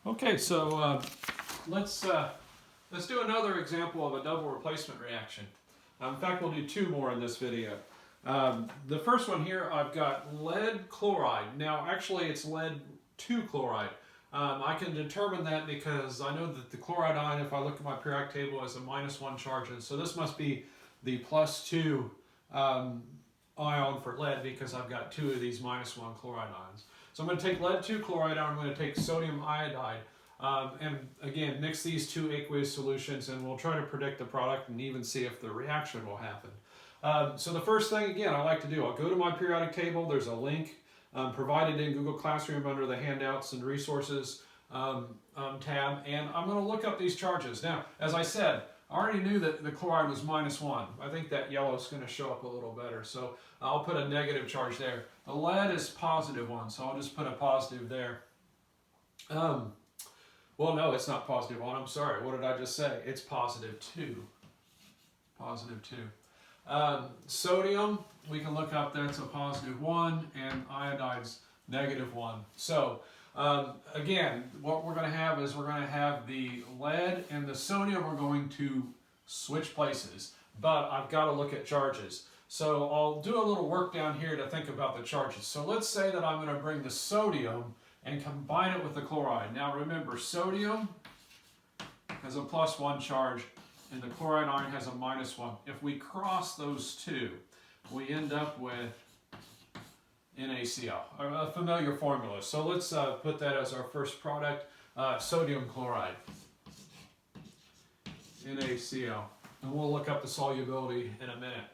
Okay, so let's do another example of a double replacement reaction. In fact, we'll do two more in this video. The first one here, I've got lead chloride. Now, actually, it's lead 2 chloride. I can determine that because I know that the chloride ion, if I look at my periodic table, has a -1 charge, and so this must be the +2 ion for lead because I've got 2 of these -1 chloride ions. So I'm going to take lead 2 chloride, I'm going to take sodium iodide, and again mix these two aqueous solutions, and we'll try to predict the product and even see if the reaction will happen. So the first thing, again, I like to do, I'll go to my periodic table. There's a link provided in Google Classroom under the handouts and resources tab, and I'm going to look up these charges. Now, as I said, I already knew that the chloride was -1. I think that yellow is going to show up a little better, so I'll put a negative charge there. The lead is +1, so I'll just put a positive there. Well, no, it's not +1. I'm sorry. What did I just say? It's +2. +2. Sodium, we can look up, that's a +1, and iodide's -1. So, again, what we're going to have is we're going to have the lead and the sodium are going to switch places, but I've got to look at charges. So I'll do a little work down here to think about the charges. So let's say that I'm going to bring the sodium and combine it with the chloride. Now remember, sodium has a +1 charge and the chloride ion has a -1. If we cross those two, we end up with NaCl, a familiar formula. So let's put that as our first product, sodium chloride, NaCl. And we'll look up the solubility in a minute.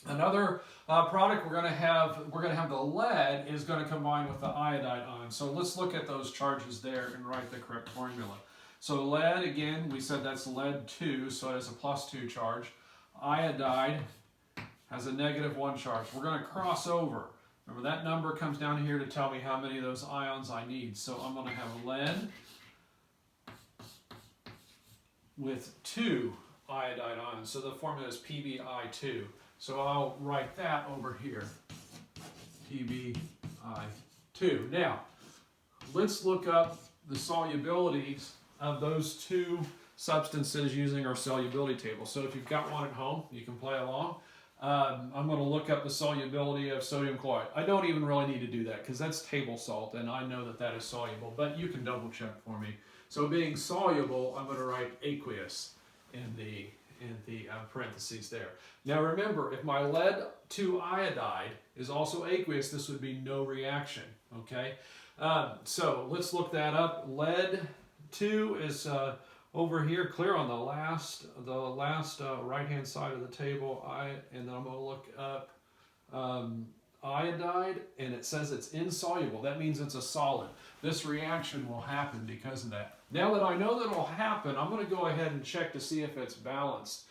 Another product we're going to have the lead is going to combine with the iodide ion. So let's look at those charges there and write the correct formula. So lead, again, we said that's lead 2, so it has a +2 charge. Iodide has a -1 charge. We're going to cross over. Remember, that number comes down here to tell me how many of those ions I need. So I'm going to have lead with 2 iodide ions. So the formula is PbI2. So I'll write that over here, PbI2. Now, let's look up the solubilities of those two substances using our solubility table. So if you've got one at home, you can play along. I'm going to look up the solubility of sodium chloride. I don't even really need to do that because that's table salt, and I know that that is soluble, but you can double check for me. So being soluble, I'm going to write aqueous in the parentheses there. Now remember, if my lead 2 iodide is also aqueous, this would be no reaction, okay? So let's look that up. Lead 2 is over here, clear on the last right-hand side of the table. And then I'm going to look up iodide, and it says it's insoluble. That means it's a solid. This reaction will happen because of that. Now that I know that it will happen, I'm going to go ahead and check to see if it's balanced.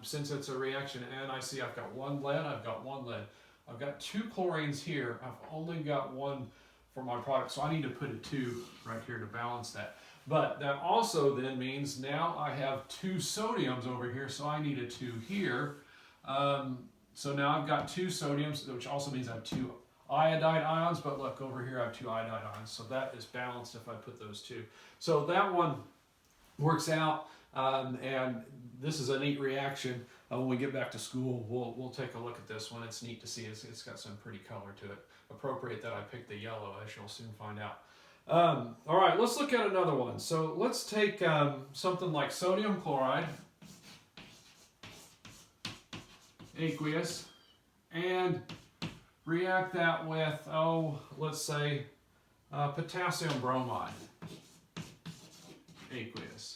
Since it's a reaction, and I see I've got 1 lead, I've got 1 lead. I've got 2 chlorines here. I've only got 1 for my product, so I need to put a 2 right here to balance that. But that also then means now I have 2 sodiums over here, so I need a 2 here. So now I've got 2 sodiums, which also means I have 2 iodide ions, but look, over here I have 2 iodide ions, so that is balanced if I put those 2. So that one works out, and this is a neat reaction. When we get back to school, we'll take a look at this one. It's neat to see. It's got some pretty color to it. Appropriate that I picked the yellow, as you'll soon find out. All right, let's look at another one. So let's take something like sodium chloride, aqueous, and react that with, let's say potassium bromide, aqueous.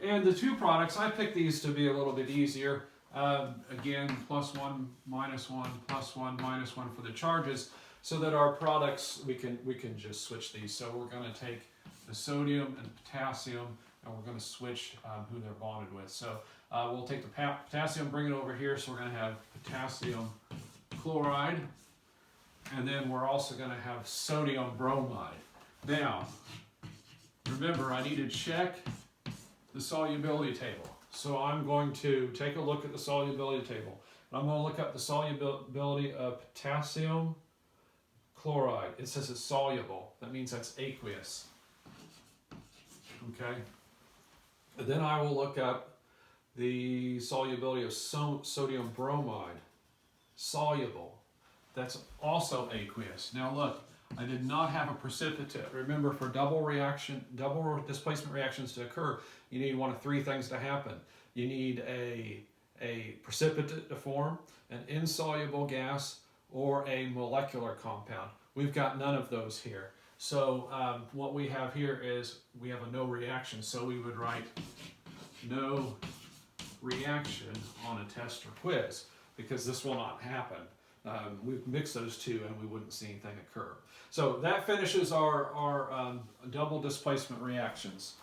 And the 2 products, I picked these to be a little bit easier. Again, +1, -1, +1, -1 for the charges, so that our products, we can just switch these. So we're going to take the sodium and potassium, and we're going to switch who they're bonded with. So we'll take the potassium, bring it over here, so we're going to have potassium chloride, and then we're also going to have sodium bromide. Now, remember, I need to check the solubility table. So I'm going to take a look at the solubility table. I'm going to look up the solubility of potassium chloride. It says it's soluble. That means that's aqueous. Okay. And then I will look up the solubility of sodium bromide. Soluble. That's also aqueous. Now look, I did not have a precipitate. Remember, for double displacement reactions to occur, you need one of three things to happen. You need a precipitate to form, an insoluble gas, or a molecular compound. We've got none of those here. So what we have here is we have a no reaction. So we would write no reaction on a test or quiz, because this will not happen. We've mixed those two and we wouldn't see anything occur. So that finishes our double displacement reactions.